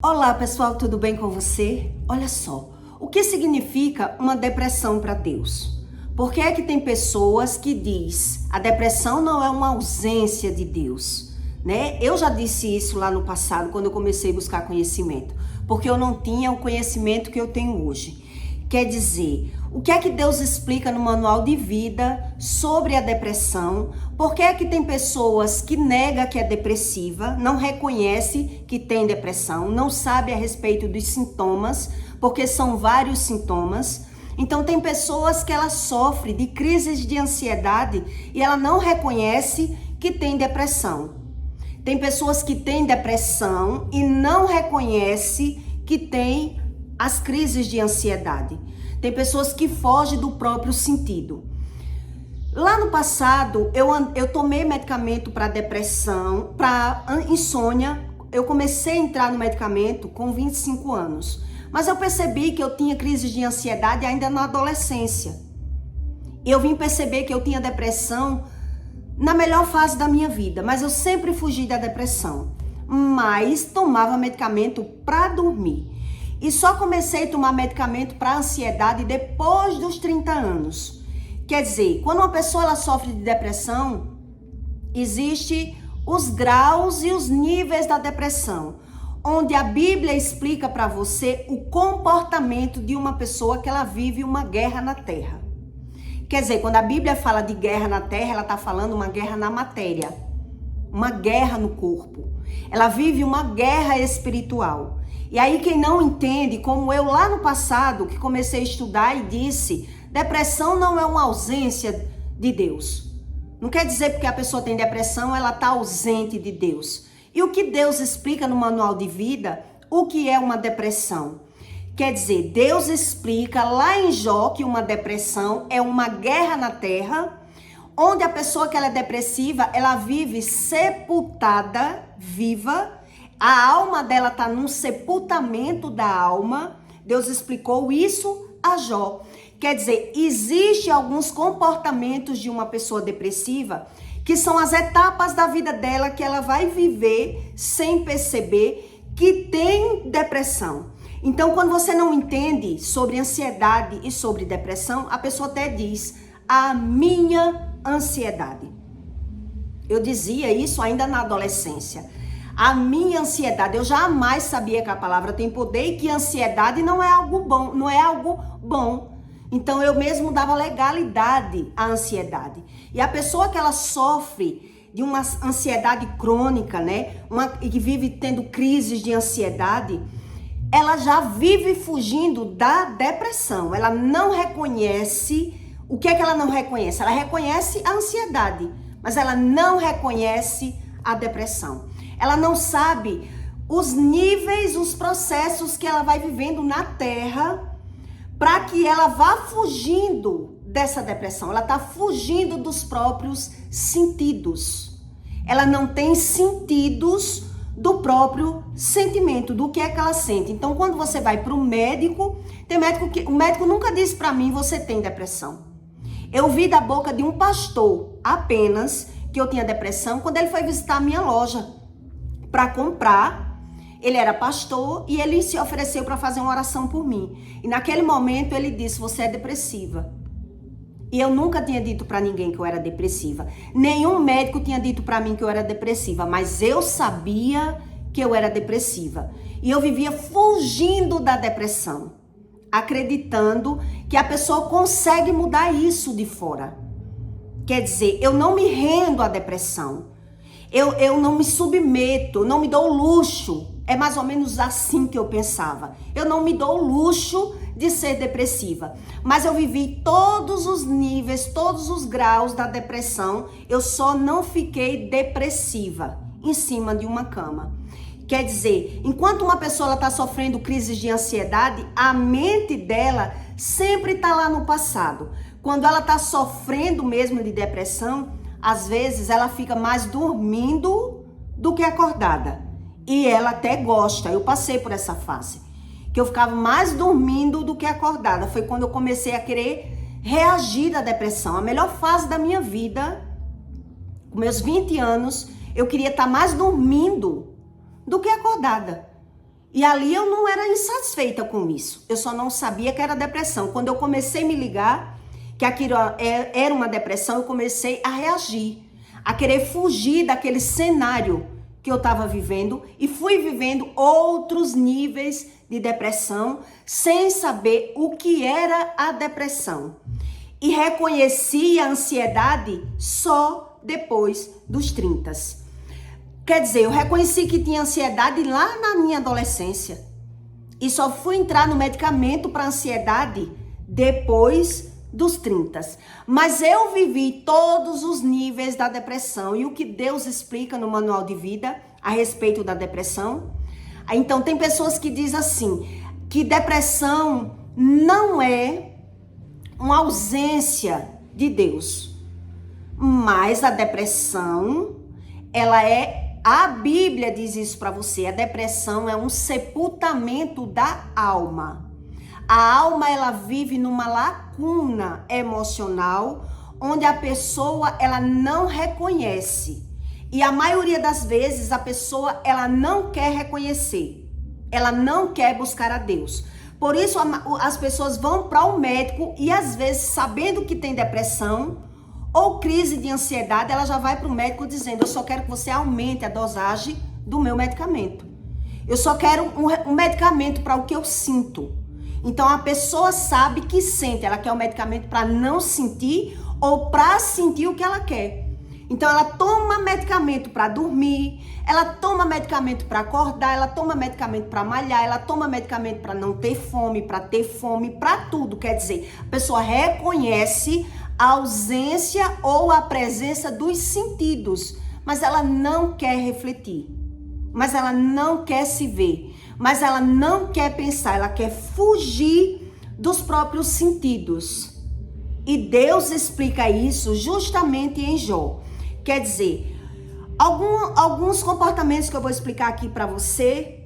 Olá pessoal, tudo bem com você? Olha só, o que significa uma depressão para Deus? Por que é que tem pessoas que diz a depressão não é uma ausência de Deus, né? Eu já disse isso lá no passado, quando eu comecei a buscar conhecimento, porque eu não tinha o conhecimento que eu tenho hoje. Quer dizer, o que é que Deus explica no manual de vida sobre a depressão? Por que é que tem pessoas que negam que é depressiva, não reconhece que tem depressão, não sabe a respeito dos sintomas, porque são vários sintomas. Então tem pessoas que ela sofre de crises de ansiedade e ela não reconhece que tem depressão. Tem pessoas que têm depressão e não reconhece que tem as crises de ansiedade. Tem pessoas que fogem do próprio sentido. Lá no passado, eu tomei medicamento para depressão, para insônia. Eu comecei a entrar no medicamento com 25 anos. Mas eu percebi que eu tinha crises de ansiedade ainda na adolescência. Eu vim perceber que eu tinha depressão na melhor fase da minha vida. Mas eu sempre fugi da depressão. Mas tomava medicamento para dormir. E só comecei a tomar medicamento para ansiedade depois dos 30 anos. Quer dizer, quando uma pessoa ela sofre de depressão, existem os graus e os níveis da depressão, onde a Bíblia explica para você o comportamento de uma pessoa que ela vive uma guerra na terra. Quer dizer, quando a Bíblia fala de guerra na terra, ela está falando uma guerra na matéria, uma guerra no corpo. Ela vive uma guerra espiritual. E aí quem não entende, como eu lá no passado, que comecei a estudar e disse, depressão não é uma ausência de Deus. Não quer dizer porque a pessoa tem depressão, ela está ausente de Deus. E o que Deus explica no manual de vida, o que é uma depressão? Quer dizer, Deus explica lá em Jó que uma depressão é uma guerra na terra, onde a pessoa que ela é depressiva, ela vive sepultada, viva. A alma dela está num sepultamento da alma. Deus explicou isso a Jó. Quer dizer, existem alguns comportamentos de uma pessoa depressiva que são as etapas da vida dela que ela vai viver sem perceber que tem depressão. Então, quando você não entende sobre ansiedade e sobre depressão, a pessoa até diz, a minha ansiedade. Eu dizia isso ainda na adolescência. A minha ansiedade, eu jamais sabia que a palavra tem poder e que ansiedade não é algo bom, Então eu mesmo dava legalidade à ansiedade. E a pessoa que ela sofre de uma ansiedade crônica, né, e que vive tendo crises de ansiedade, ela já vive fugindo da depressão. Ela não reconhece, o que é que ela não reconhece? Ela reconhece a ansiedade, mas ela não reconhece a depressão. Ela não sabe os níveis, os processos que ela vai vivendo na terra para que ela vá fugindo dessa depressão. Ela está fugindo dos próprios sentidos. Ela não tem sentidos do próprio sentimento, do que é que ela sente. Então, quando você vai para o médico, o médico nunca disse para mim, você tem depressão. Eu vi da boca de um pastor apenas que eu tinha depressão quando ele foi visitar a minha loja para comprar. Ele era pastor e ele se ofereceu para fazer uma oração por mim. E naquele momento ele disse, você é depressiva. E eu nunca tinha dito para ninguém que eu era depressiva. Nenhum médico tinha dito para mim que eu era depressiva, mas eu sabia que eu era depressiva. E eu vivia fugindo da depressão, acreditando que a pessoa consegue mudar isso de fora. Quer dizer, eu não me rendo à depressão. Eu não me submeto, não me dou luxo. É mais ou menos assim que eu pensava. Eu não me dou luxo de ser depressiva. Mas eu vivi todos os níveis, todos os graus da depressão. Eu só não fiquei depressiva em cima de uma cama. Quer dizer, enquanto uma pessoa está sofrendo crises de ansiedade, a mente dela sempre está lá no passado. Quando ela está sofrendo mesmo de depressão, às vezes ela fica mais dormindo do que acordada. E ela até gosta. Eu passei por essa fase, que eu ficava mais dormindo do que acordada. Foi quando eu comecei a querer reagir à depressão. A melhor fase da minha vida, com meus 20 anos, eu queria estar mais dormindo do que acordada. E ali eu não era insatisfeita com isso. Eu só não sabia que era depressão. Quando eu comecei a me ligar que aquilo era uma depressão, eu comecei a reagir, a querer fugir daquele cenário que eu estava vivendo e fui vivendo outros níveis de depressão sem saber o que era a depressão. E reconheci a ansiedade só depois dos 30. Quer dizer, eu reconheci que tinha ansiedade lá na minha adolescência. E só fui entrar no medicamento para ansiedade depois dos 30. Mas eu vivi todos os níveis da depressão. E o que Deus explica no manual de vida a respeito da depressão. Então, tem pessoas que dizem assim, que depressão não é uma ausência de Deus. Mas a depressão, ela é... A Bíblia diz isso para você, a depressão é um sepultamento da alma. A alma, ela vive numa lacuna emocional, onde a pessoa, ela não reconhece. E a maioria das vezes, a pessoa, ela não quer reconhecer. Ela não quer buscar a Deus. Por isso, as pessoas vão para o médico e, às vezes, sabendo que tem depressão ou crise de ansiedade, ela já vai para o médico dizendo, eu só quero que você aumente a dosagem do meu medicamento. Eu só quero um medicamento para o que eu sinto. Então, a pessoa sabe que sente, ela quer um medicamento para não sentir ou para sentir o que ela quer. Então, ela toma medicamento para dormir, ela toma medicamento para acordar, ela toma medicamento para malhar, ela toma medicamento para não ter fome, para tudo. Quer dizer, a pessoa reconhece a ausência ou a presença dos sentidos, mas ela não quer refletir, mas ela não quer se ver, mas ela não quer pensar, ela quer fugir dos próprios sentidos. E Deus explica isso justamente em Jó. Quer dizer, alguns comportamentos que eu vou explicar aqui para você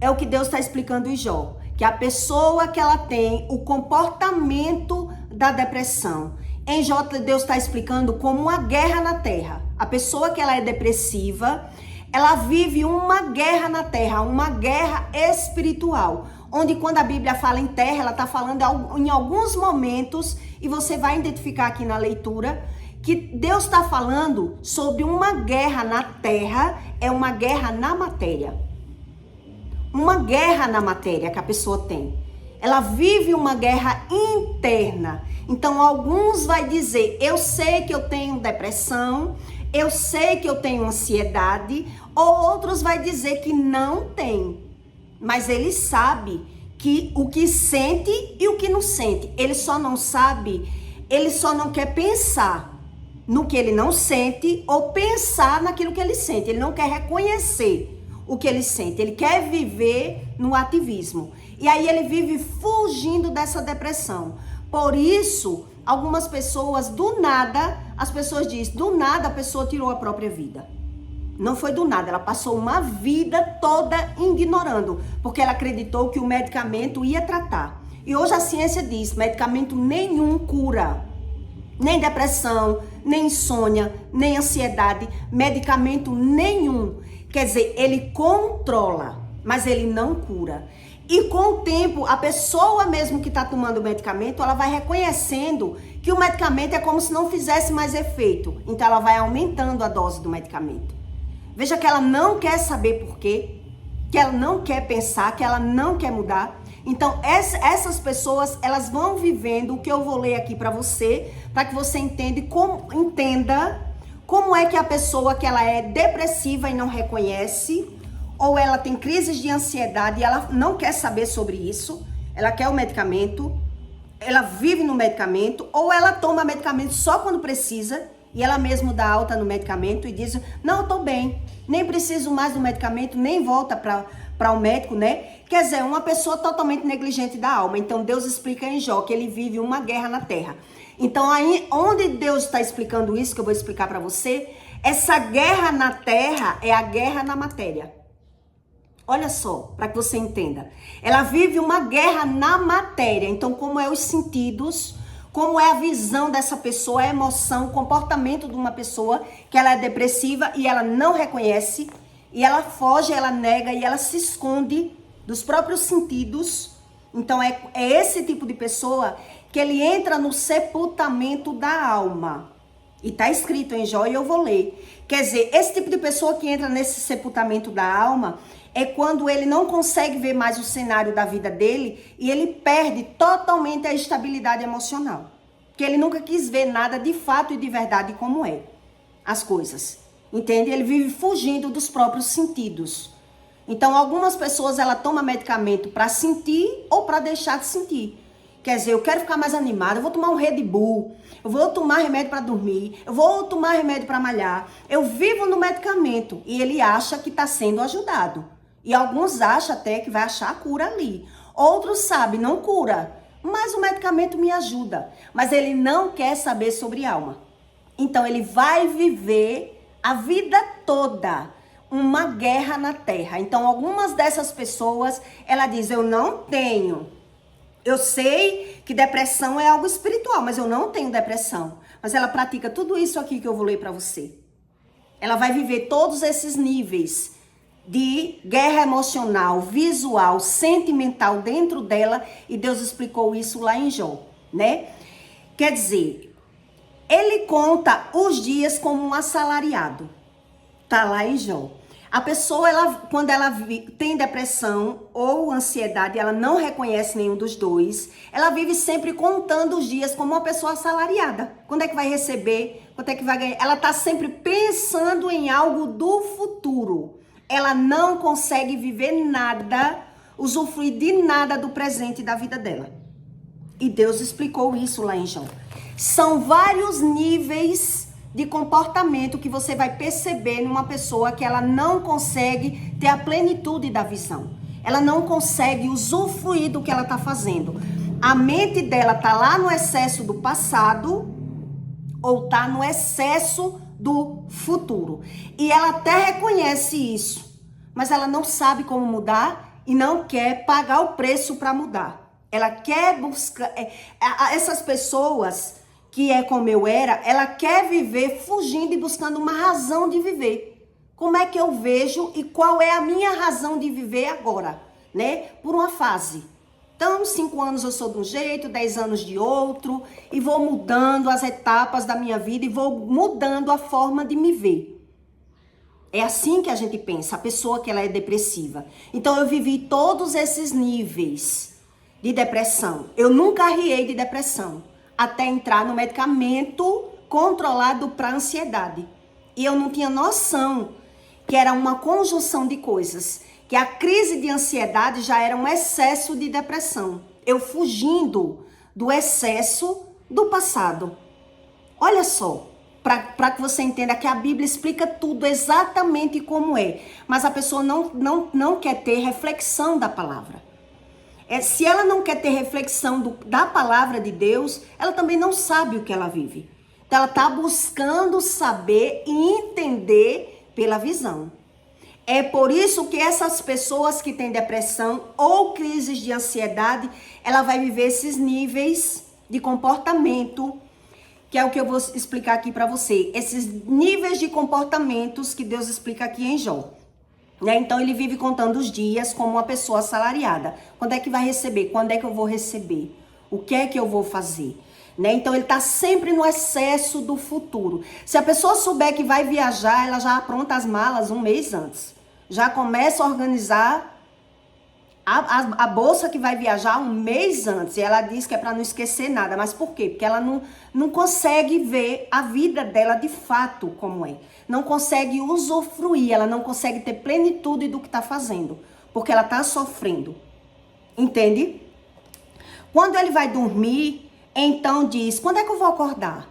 é o que Deus está explicando em Jó, que a pessoa que ela tem o comportamento da depressão. Em Jó, Deus está explicando como uma guerra na terra. A pessoa que ela é depressiva, ela vive uma guerra na terra, uma guerra espiritual. Onde quando a Bíblia fala em terra, ela está falando em alguns momentos, e você vai identificar aqui na leitura, que Deus está falando sobre uma guerra na terra, é uma guerra na matéria. Uma guerra na matéria que a pessoa tem. Ela vive uma guerra interna. Então, alguns vai dizer, eu sei que eu tenho depressão, eu sei que eu tenho ansiedade, ou outros vai dizer que não tem. Mas ele sabe que o que sente e o que não sente. Ele só não sabe, ele só não quer pensar no que ele não sente ou pensar naquilo que ele sente. Ele não quer reconhecer o que ele sente. Ele quer viver no ativismo. E aí ele vive fugindo dessa depressão. Por isso, algumas pessoas, do nada, as pessoas dizem, do nada a pessoa tirou a própria vida. Não foi do nada, ela passou uma vida toda ignorando, porque ela acreditou que o medicamento ia tratar. E hoje a ciência diz, medicamento nenhum cura. Nem depressão, nem insônia, nem ansiedade, medicamento nenhum. Quer dizer, ele controla, mas ele não cura. E com o tempo, a pessoa mesmo que está tomando o medicamento, ela vai reconhecendo que o medicamento é como se não fizesse mais efeito. Então, ela vai aumentando a dose do medicamento. Veja que ela não quer saber por quê, que ela não quer pensar, que ela não quer mudar. Então, essas pessoas, elas vão vivendo o que eu vou ler aqui para você, para que você entenda como é que a pessoa que ela é depressiva e não reconhece, ou ela tem crises de ansiedade e ela não quer saber sobre isso, ela quer o medicamento, ela vive no medicamento, ou ela toma medicamento só quando precisa, e ela mesmo dá alta no medicamento e diz, não, eu tô bem, nem preciso mais do medicamento, nem volta para o médico, né? Quer dizer, uma pessoa totalmente negligente da alma. Então, Deus explica em Jó que ele vive uma guerra na terra. Então, aí, onde Deus está explicando isso, que eu vou explicar para você, essa guerra na terra é a guerra na matéria. Olha só, para que você entenda. Ela vive uma guerra na matéria. Então, como é os sentidos, como é a visão dessa pessoa, a emoção, o comportamento de uma pessoa que ela é depressiva e ela não reconhece, e ela foge, ela nega e ela se esconde dos próprios sentidos. Então é esse tipo de pessoa que ele entra no sepultamento da alma. E tá escrito em Jó e eu vou ler. Quer dizer, esse tipo de pessoa que entra nesse sepultamento da alma é quando ele não consegue ver mais o cenário da vida dele e ele perde totalmente a estabilidade emocional. Porque ele nunca quis ver nada de fato e de verdade como é as coisas. Entende? Ele vive fugindo dos próprios sentidos. Então, algumas pessoas, ela toma medicamento para sentir ou para deixar de sentir. Quer dizer, eu quero ficar mais animada, eu vou tomar um Red Bull, eu vou tomar remédio para dormir, eu vou tomar remédio para malhar. Eu vivo no medicamento e ele acha que está sendo ajudado. E alguns acham até que vai achar a cura ali. Outros sabem, não cura, mas o medicamento me ajuda. Mas ele não quer saber sobre alma. Então, ele vai viver a vida toda uma guerra na terra. Então, algumas dessas pessoas, ela diz, eu não tenho. Eu sei que depressão é algo espiritual, mas eu não tenho depressão. Mas ela pratica tudo isso aqui que eu vou ler para você. Ela vai viver todos esses níveis de guerra emocional, visual, sentimental dentro dela. E Deus explicou isso lá em Jó, né? Quer dizer, ele conta os dias como um assalariado. Tá lá em Jó. A pessoa, quando ela tem depressão ou ansiedade, ela não reconhece nenhum dos dois. Ela vive sempre contando os dias como uma pessoa assalariada. Quando é que vai receber? Quanto é que vai ganhar? Ela tá sempre pensando em algo do futuro. Ela não consegue viver nada, usufruir de nada do presente da vida dela. E Deus explicou isso lá em Jó. São vários níveis de comportamento que você vai perceber numa pessoa que ela não consegue ter a plenitude da visão. Ela não consegue usufruir do que ela está fazendo. A mente dela tá lá no excesso do passado ou tá no excesso do futuro. E ela até reconhece isso, mas ela não sabe como mudar e não quer pagar o preço para mudar. Ela quer buscar... essas pessoas... que é como eu era, ela quer viver fugindo e buscando uma razão de viver. Como é que eu vejo e qual é a minha razão de viver agora, né? Por uma fase. Então, 5 anos eu sou de um jeito, 10 anos de outro, e vou mudando as etapas da minha vida e vou mudando a forma de me ver. É assim que a gente pensa, a pessoa que ela é depressiva. Então, eu vivi todos esses níveis de depressão. Eu nunca arriei de depressão. Até entrar no medicamento controlado para ansiedade. E eu não tinha noção que era uma conjunção de coisas. Que a crise de ansiedade já era um excesso de depressão. Eu fugindo do excesso do passado. Olha só, para que você entenda que a Bíblia explica tudo exatamente como é. Mas a pessoa não quer ter reflexão da palavra. Se ela não quer ter reflexão da palavra de Deus, ela também não sabe o que ela vive. Então, ela está buscando saber e entender pela visão. É por isso que essas pessoas que têm depressão ou crises de ansiedade, ela vai viver esses níveis de comportamento, que é o que eu vou explicar aqui para você. Esses níveis de comportamentos que Deus explica aqui em Jó. Né? Então, ele vive contando os dias como uma pessoa assalariada. Quando é que vai receber? Quando é que eu vou receber? O que é que eu vou fazer? Né? Então, ele está sempre no excesso do futuro. Se a pessoa souber que vai viajar, ela já apronta as malas um mês antes. Já começa a organizar a bolsa que vai viajar um mês antes. E ela diz que é para não esquecer nada. Mas por quê? Porque ela não consegue ver a vida dela de fato como é. Não consegue usufruir, ela não consegue ter plenitude do que está fazendo, porque ela está sofrendo, entende? Quando ele vai dormir, então diz, quando é que eu vou acordar?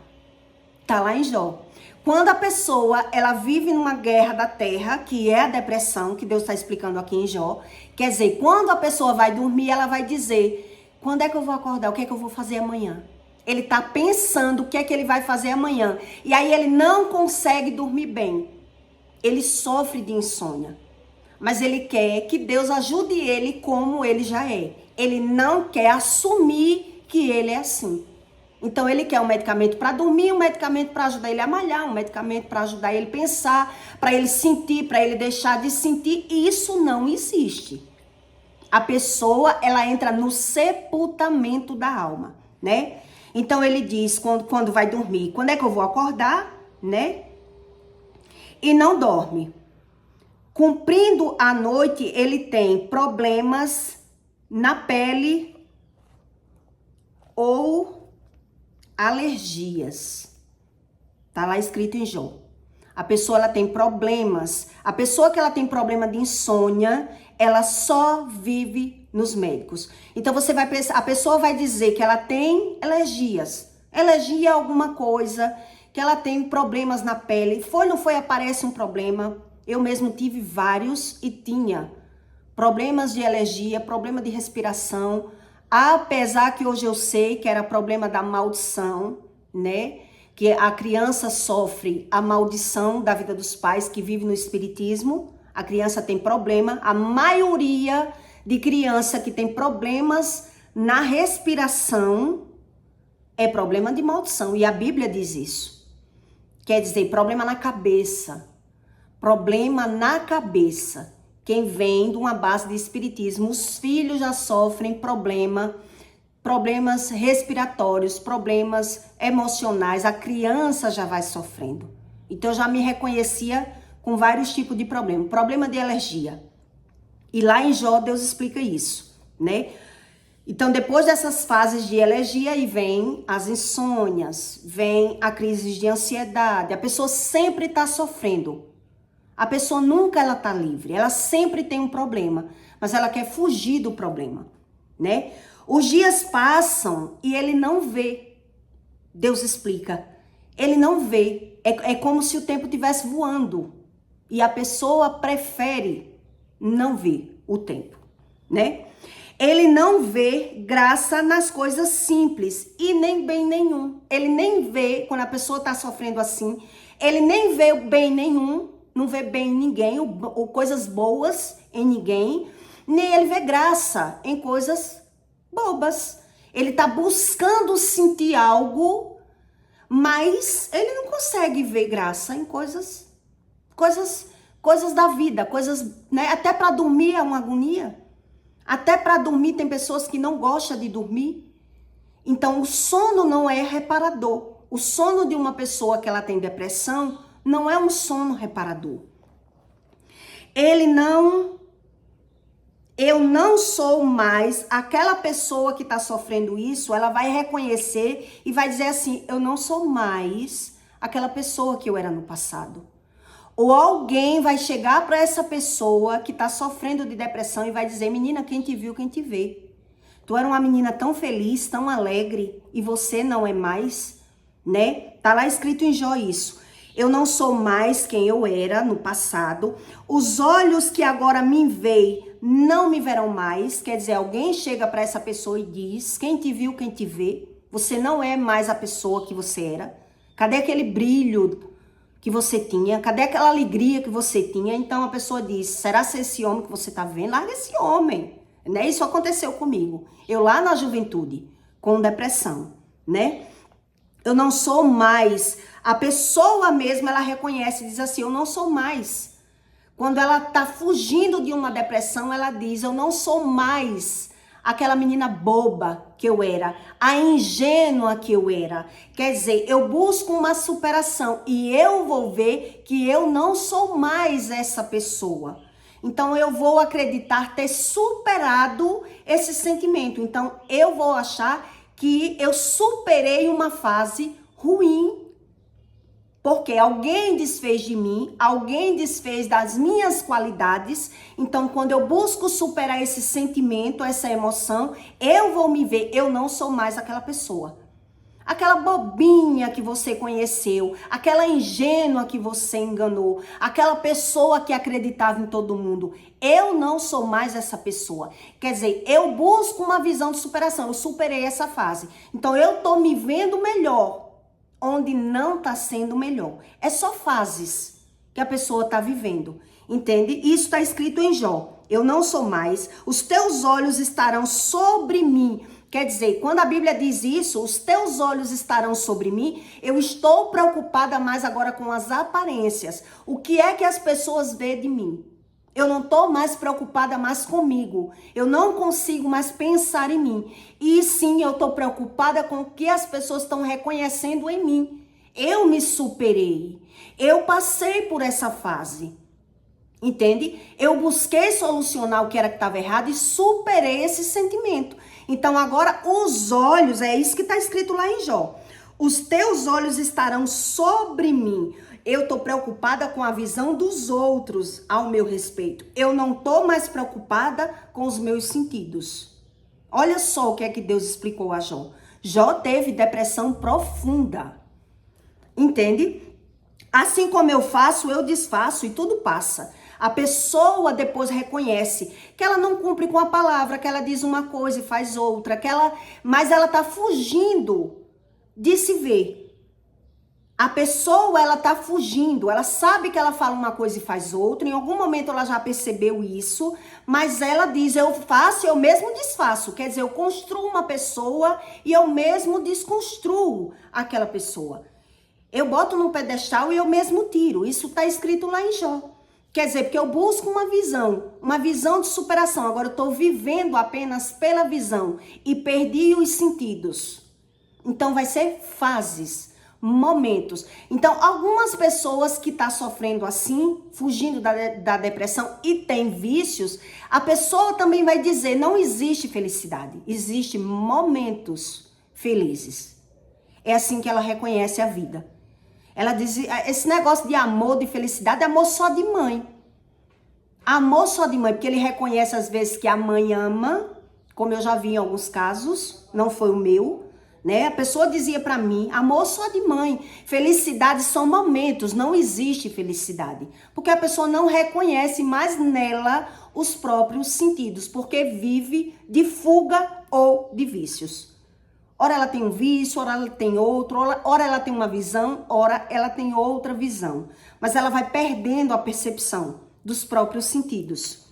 Tá lá em Jó. Quando a pessoa, ela vive numa guerra da terra, que é a depressão, que Deus está explicando aqui em Jó, quer dizer, quando a pessoa vai dormir, ela vai dizer, quando é que eu vou acordar? O que é que eu vou fazer amanhã? Ele está pensando o que é que ele vai fazer amanhã. E aí ele não consegue dormir bem. Ele sofre de insônia. Mas ele quer que Deus ajude ele como ele já é. Ele não quer assumir que ele é assim. Então ele quer um medicamento para dormir, um medicamento para ajudar ele a malhar, um medicamento para ajudar ele a pensar, para ele sentir, para ele deixar de sentir. E isso não existe. a pessoa, ela entra no sepultamento da alma, né? Então ele diz quando vai dormir, quando é que eu vou acordar, né? E não dorme. Cumprindo a noite, ele tem problemas na pele ou alergias. Tá lá escrito em Jó. A pessoa, ela tem problemas. A pessoa que ela tem problema de insônia, ela só vive nos médicos. Então você vai pensar, a pessoa vai dizer que ela tem alergias. Alergia a alguma coisa, que ela tem problemas na pele. Foi, não foi, aparece um problema. Eu mesmo tive vários e tinha problemas de alergia, problema de respiração. Apesar que hoje eu sei que era problema da maldição, né? Que a criança sofre a maldição da vida dos pais que vive no espiritismo. A criança tem problema. A maioria de criança que tem problemas na respiração é problema de maldição. E a Bíblia diz isso. Quer dizer, problema na cabeça. Problema na cabeça. Quem vem de uma base de espiritismo, os filhos já sofrem problemas respiratórios, problemas emocionais, a criança já vai sofrendo. Então eu já me reconhecia com vários tipos de problemas. Problema de alergia. E lá em Jó Deus explica isso, né? Então depois dessas fases de alergia, aí vem as insônias, vem a crise de ansiedade, a pessoa sempre está sofrendo. A pessoa nunca ela tá livre, ela sempre tem um problema, mas ela quer fugir do problema, né? Os dias passam e ele não vê. Deus explica. Ele não vê. É como se o tempo estivesse voando. E a pessoa prefere não ver o tempo, né? Ele não vê graça nas coisas simples e nem bem nenhum. Ele nem vê, quando a pessoa está sofrendo assim, ele nem vê o bem nenhum, não vê bem em ninguém, ou coisas boas em ninguém, nem ele vê graça em coisas bobas. Ele tá buscando sentir algo, mas ele não consegue ver graça em coisas da vida, coisas, né? Até para dormir é uma agonia. Até para dormir tem pessoas que não gostam de dormir. Então o sono não é reparador. O sono de uma pessoa que ela tem depressão não é um sono reparador. Eu não sou mais aquela pessoa que está sofrendo isso, ela vai reconhecer e vai dizer assim, eu não sou mais aquela pessoa que eu era no passado. Ou alguém vai chegar para essa pessoa que está sofrendo de depressão e vai dizer, menina, quem te viu, quem te vê. Tu era uma menina tão feliz, tão alegre e você não é mais, né? Tá lá escrito em Jó isso. Eu não sou mais quem eu era no passado. Os olhos que agora me veem não me verão mais. Quer dizer, alguém chega para essa pessoa e diz, quem te viu, quem te vê. Você não é mais a pessoa que você era. Cadê aquele brilho que você tinha? Cadê aquela alegria que você tinha? Então a pessoa diz, será que esse homem que você está vendo? Larga esse homem. Né? Isso aconteceu comigo. Eu lá na juventude, com depressão, né? Eu não sou mais. A pessoa mesma, ela reconhece e diz assim, eu não sou mais. Quando ela tá fugindo de uma depressão, ela diz, eu não sou mais aquela menina boba que eu era, a ingênua que eu era. Quer dizer, eu busco uma superação e eu vou ver que eu não sou mais essa pessoa. Então eu vou acreditar ter superado esse sentimento. Então eu vou achar que eu superei uma fase ruim, porque alguém desfez de mim, alguém desfez das minhas qualidades. Então, quando eu busco superar esse sentimento, essa emoção, eu vou me ver, eu não sou mais aquela pessoa. Aquela bobinha que você conheceu, aquela ingênua que você enganou, aquela pessoa que acreditava em todo mundo. Eu não sou mais essa pessoa. Quer dizer, eu busco uma visão de superação, eu superei essa fase. Então eu tô me vendo melhor, onde não tá sendo melhor. É só fases que a pessoa tá vivendo, entende? Isso tá escrito em Jó. Eu não sou mais, os teus olhos estarão sobre mim. Quer dizer, quando a Bíblia diz isso, os teus olhos estarão sobre mim, eu estou preocupada mais agora com as aparências. O que é que as pessoas veem de mim? Eu não estou mais preocupada mais comigo. Eu não consigo mais pensar em mim. E sim, eu estou preocupada com o que as pessoas estão reconhecendo em mim. Eu me superei. Eu passei por essa fase. Entende? Eu busquei solucionar o que era que estava errado e superei esse sentimento. Então agora os olhos, é isso que está escrito lá em Jó. Os teus olhos estarão sobre mim. Eu estou preocupada com a visão dos outros ao meu respeito. Eu não estou mais preocupada com os meus sentidos. Olha só o que é que Deus explicou a Jó. Jó teve depressão profunda. Entende? Assim como eu faço, eu desfaço e tudo passa. A pessoa depois reconhece que ela não cumpre com a palavra, que ela diz uma coisa e faz outra, mas ela está fugindo de se ver. A pessoa, ela tá fugindo, ela sabe que ela fala uma coisa e faz outra, em algum momento ela já percebeu isso, mas ela diz, eu faço e eu mesmo desfaço, quer dizer, eu construo uma pessoa e eu mesmo desconstruo aquela pessoa. Eu boto no pedestal e eu mesmo tiro, isso tá escrito lá em Jó. Quer dizer, porque eu busco uma visão de superação, agora eu tô vivendo apenas pela visão e perdi os sentidos. Então vai ser fases. Momentos. Então, algumas pessoas que estão sofrendo assim, fugindo da depressão e tem vícios, a pessoa também vai dizer, não existe felicidade, existe momentos felizes. É assim que ela reconhece a vida. Ela diz, esse negócio de amor, de felicidade, é amor só de mãe. Amor só de mãe, porque ele reconhece às vezes que a mãe ama, como eu já vi em alguns casos, não foi o meu, né? A pessoa dizia pra mim, amor só de mãe, felicidade são momentos, não existe felicidade. Porque a pessoa não reconhece mais nela os próprios sentidos, porque vive de fuga ou de vícios. Ora ela tem um vício, ora ela tem outro, ora ela tem uma visão, ora ela tem outra visão. Mas ela vai perdendo a percepção dos próprios sentidos.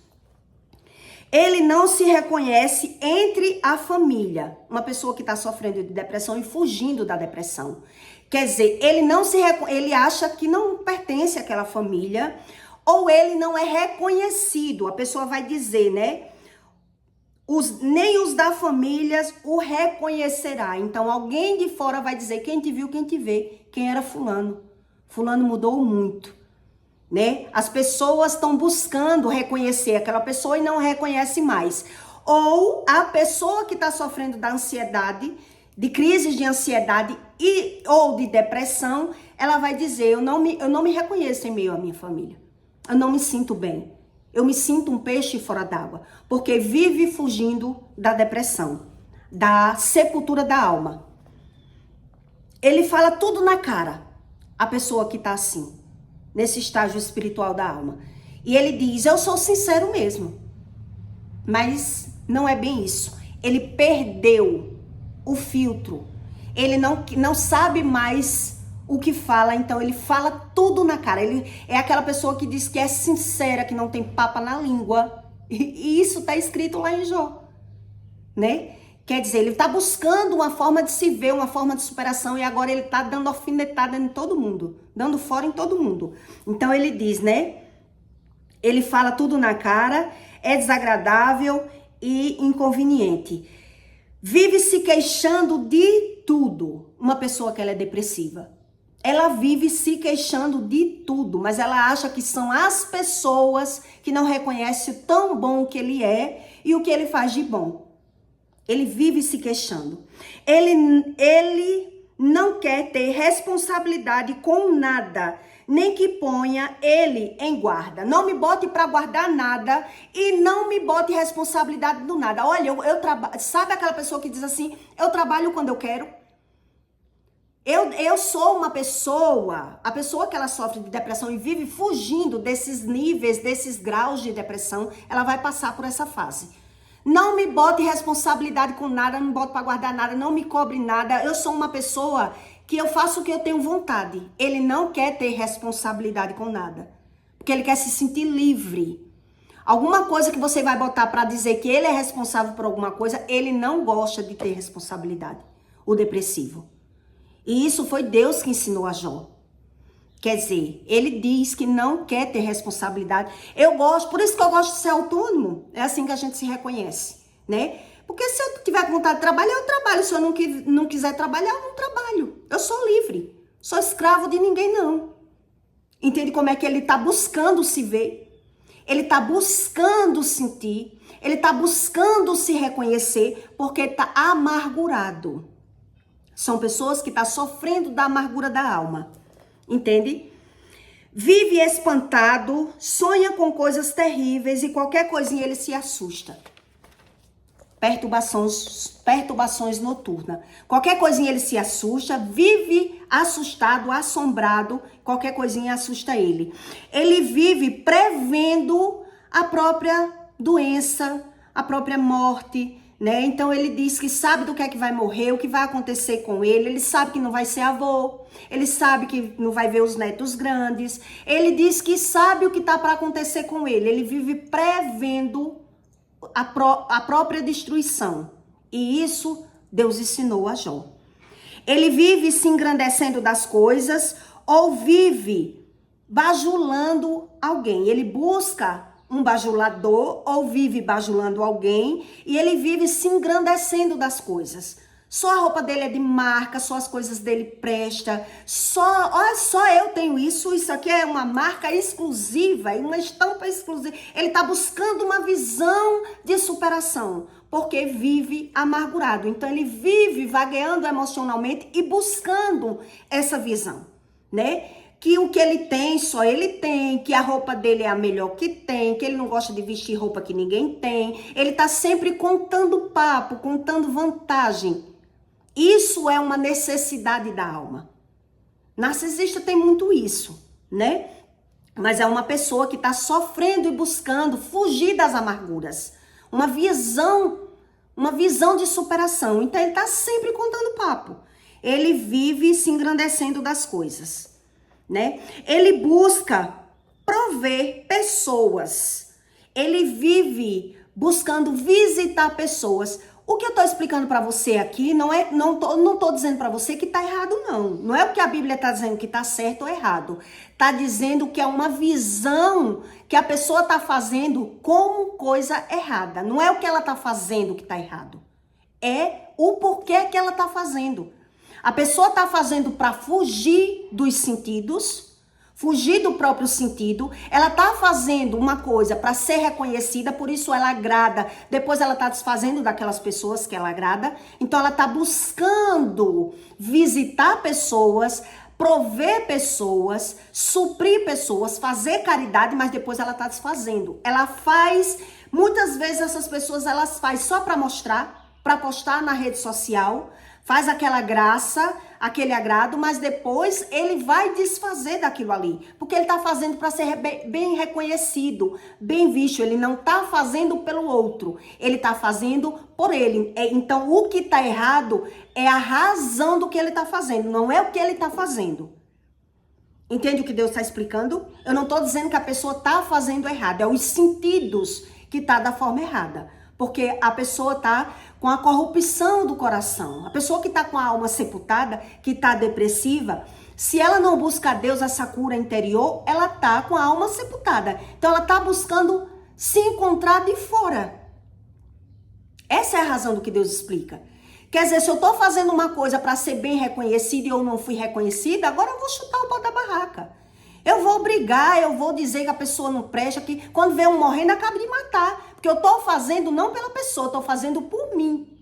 Ele não se reconhece entre a família. Uma pessoa que está sofrendo de depressão e fugindo da depressão. Quer dizer, ele acha que não pertence àquela família, ou ele não é reconhecido. A pessoa vai dizer, né? Nem os da família o reconhecerá. Então, alguém de fora vai dizer, quem te viu, quem te vê. Quem era fulano? Fulano mudou muito. Né? As pessoas estão buscando reconhecer aquela pessoa e não reconhece mais. Ou a pessoa que está sofrendo da ansiedade, de crises de ansiedade ou de depressão, ela vai dizer, eu não me reconheço em meio à minha família. Eu não me sinto bem. Eu me sinto um peixe fora d'água, porque vive fugindo da depressão, da sepultura da alma. Ele fala tudo na cara, a pessoa que está assim, nesse estágio espiritual da alma. E ele diz, eu sou sincero mesmo. Mas não é bem isso. Ele perdeu o filtro. Ele não sabe mais o que fala, então ele fala tudo na cara. Ele é aquela pessoa que diz que é sincera, que não tem papa na língua. E isso está escrito lá em Jó, né? Quer dizer, ele está buscando uma forma de se ver, uma forma de superação, e agora ele está dando alfinetada em todo mundo, dando fora em todo mundo. Então ele diz, né? Ele fala tudo na cara, é desagradável e inconveniente. Vive se queixando de tudo. Uma pessoa que ela é depressiva. Ela vive se queixando de tudo, mas ela acha que são as pessoas que não reconhecem o tão bom que ele é e o que ele faz de bom. Ele vive se queixando. Ele não quer ter responsabilidade com nada, nem que ponha ele em guarda. Não me bote para guardar nada e não me bote responsabilidade do nada. Olha, eu trabalho. Sabe aquela pessoa que diz assim, eu trabalho quando eu quero? Eu sou uma pessoa, a pessoa que ela sofre de depressão e vive fugindo desses níveis, desses graus de depressão, ela vai passar por essa fase. Não me bote responsabilidade com nada, não me bote para guardar nada, não me cobre nada. Eu sou uma pessoa que eu faço o que eu tenho vontade. Ele não quer ter responsabilidade com nada, porque ele quer se sentir livre. Alguma coisa que você vai botar para dizer que ele é responsável por alguma coisa, ele não gosta de ter responsabilidade, o depressivo. E isso foi Deus que ensinou a Jó. Quer dizer, ele diz que não quer ter responsabilidade. Por isso que eu gosto de ser autônomo. É assim que a gente se reconhece, né? Porque se eu tiver vontade de trabalhar, eu trabalho. Se eu não quiser trabalhar, eu não trabalho. Eu sou livre. Sou escravo de ninguém, não. Entende como é que ele está buscando se ver? Ele está buscando sentir. Ele está buscando se reconhecer porque está amargurado. São pessoas que estão sofrendo da amargura da alma. Entende? Vive espantado, sonha com coisas terríveis e qualquer coisinha ele se assusta. Perturbações noturnas. Qualquer coisinha ele se assusta, vive assustado, assombrado, qualquer coisinha assusta ele. Ele vive prevendo a própria doença, a própria morte, né? Então ele diz que sabe do que é que vai morrer, o que vai acontecer com ele sabe que não vai ser avô, ele sabe que não vai ver os netos grandes, ele diz que sabe o que está para acontecer com ele vive prevendo a própria destruição. E isso Deus ensinou a Jó. Ele vive se engrandecendo das coisas ou vive bajulando alguém. Ele busca um bajulador ou vive bajulando alguém e ele vive se engrandecendo das coisas. Só a roupa dele é de marca, só as coisas dele prestam. Só eu tenho isso aqui é uma marca exclusiva, uma estampa exclusiva. Ele está buscando uma visão de superação, porque vive amargurado. Então ele vive vagueando emocionalmente e buscando essa visão, né? Que o que ele tem, só ele tem, que a roupa dele é a melhor que tem, que ele não gosta de vestir roupa que ninguém tem. Ele está sempre contando papo, contando vantagem. Isso é uma necessidade da alma. Narcisista tem muito isso, né? Mas é uma pessoa que está sofrendo e buscando fugir das amarguras. Uma visão de superação. Então ele está sempre contando papo. Ele vive se engrandecendo das coisas, né? Ele busca prover pessoas. Ele vive buscando visitar pessoas. O que eu tô explicando para você aqui não tô dizendo para você que tá errado, não. Não é o que a Bíblia tá dizendo que tá certo ou errado. Tá dizendo que é uma visão que a pessoa tá fazendo como coisa errada. Não é o que ela tá fazendo que tá errado. É o porquê que ela tá fazendo. A pessoa tá fazendo para fugir dos sentidos, fugir do próprio sentido, ela tá fazendo uma coisa para ser reconhecida, por isso ela agrada, depois ela tá desfazendo daquelas pessoas que ela agrada, então ela tá buscando visitar pessoas, prover pessoas, suprir pessoas, fazer caridade, mas depois ela tá desfazendo. Ela faz, muitas vezes essas pessoas elas faz só para mostrar, para postar na rede social, faz aquela graça, aquele agrado, mas depois ele vai desfazer daquilo ali. Porque ele está fazendo para ser bem reconhecido, bem visto. Ele não está fazendo pelo outro, ele está fazendo por ele. Então o que está errado é a razão do que ele está fazendo, não é o que ele está fazendo. Entende o que Deus está explicando? Eu não estou dizendo que a pessoa está fazendo errado, é os sentidos que está da forma errada. Porque a pessoa está com a corrupção do coração. A pessoa que está com a alma sepultada, que está depressiva, se ela não busca a Deus essa cura interior, ela está com a alma sepultada. Então ela está buscando se encontrar de fora. Essa é a razão do que Deus explica. Quer dizer, se eu estou fazendo uma coisa para ser bem reconhecida e eu não fui reconhecida, agora eu vou chutar o pau da barraca. Eu vou brigar, eu vou dizer que a pessoa não presta, que quando vê um morrendo, acaba de matar. Porque eu estou fazendo não pela pessoa, estou fazendo por mim.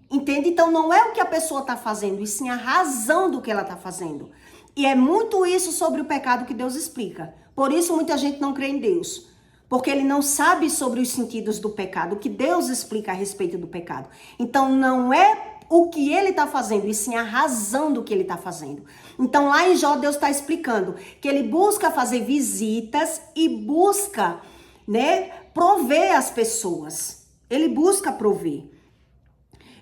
Entende? Então não é o que a pessoa está fazendo, e sim a razão do que ela está fazendo. E é muito isso sobre o pecado que Deus explica. Por isso muita gente não crê em Deus. Porque ele não sabe sobre os sentidos do pecado, o que Deus explica a respeito do pecado. Então não é o que ele está fazendo, e sim a razão do que ele está fazendo. Então lá em Jó, Deus está explicando que ele busca fazer visitas e busca, né, prover as pessoas. Ele busca prover.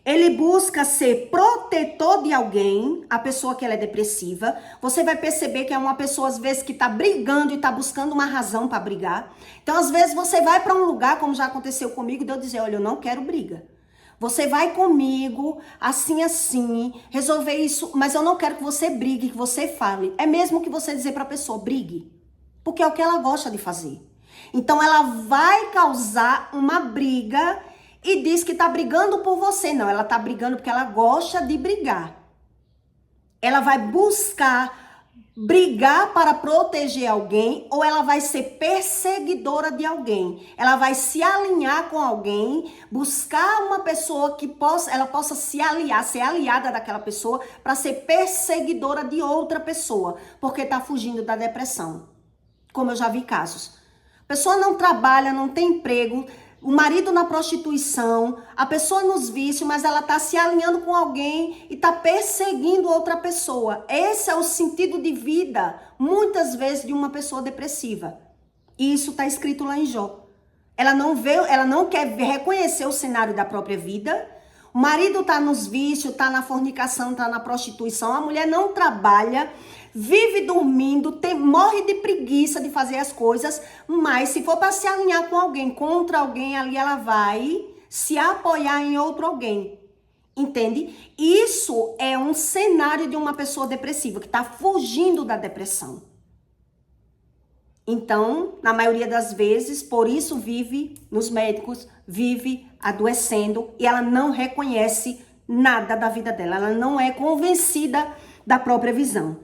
Ele busca ser protetor de alguém, a pessoa que ela é depressiva. Você vai perceber que é uma pessoa, às vezes, que está brigando e está buscando uma razão para brigar. Então, às vezes, você vai para um lugar, como já aconteceu comigo, de eu dizer, olha, eu não quero briga. Você vai comigo, assim, assim, resolver isso, mas eu não quero que você brigue, que você fale. É mesmo que você dizer para a pessoa, brigue. Porque é o que ela gosta de fazer. Então, ela vai causar uma briga e diz que tá brigando por você. Não, ela tá brigando porque ela gosta de brigar. Ela vai buscar brigar para proteger alguém ou ela vai ser perseguidora de alguém. Ela vai se alinhar com alguém, buscar uma pessoa que ela possa se aliar, ser aliada daquela pessoa para ser perseguidora de outra pessoa, porque tá fugindo da depressão. Como eu já vi casos. A pessoa não trabalha, não tem emprego, o marido na prostituição, a pessoa nos vícios, mas ela está se alinhando com alguém e está perseguindo outra pessoa. Esse é o sentido de vida, muitas vezes, de uma pessoa depressiva. E isso está escrito lá em Jó. Ela não quer reconhecer o cenário da própria vida. O marido está nos vícios, está na fornicação, está na prostituição. A mulher não trabalha, vive dormindo, morre de preguiça de fazer as coisas, mas se for para se alinhar com alguém, contra alguém, ali ela vai se apoiar em outro alguém. Entende? Isso é um cenário de uma pessoa depressiva, que está fugindo da depressão. Então, na maioria das vezes, por isso vive nos médicos, vive adoecendo e ela não reconhece nada da vida dela. Ela não é convencida da própria visão.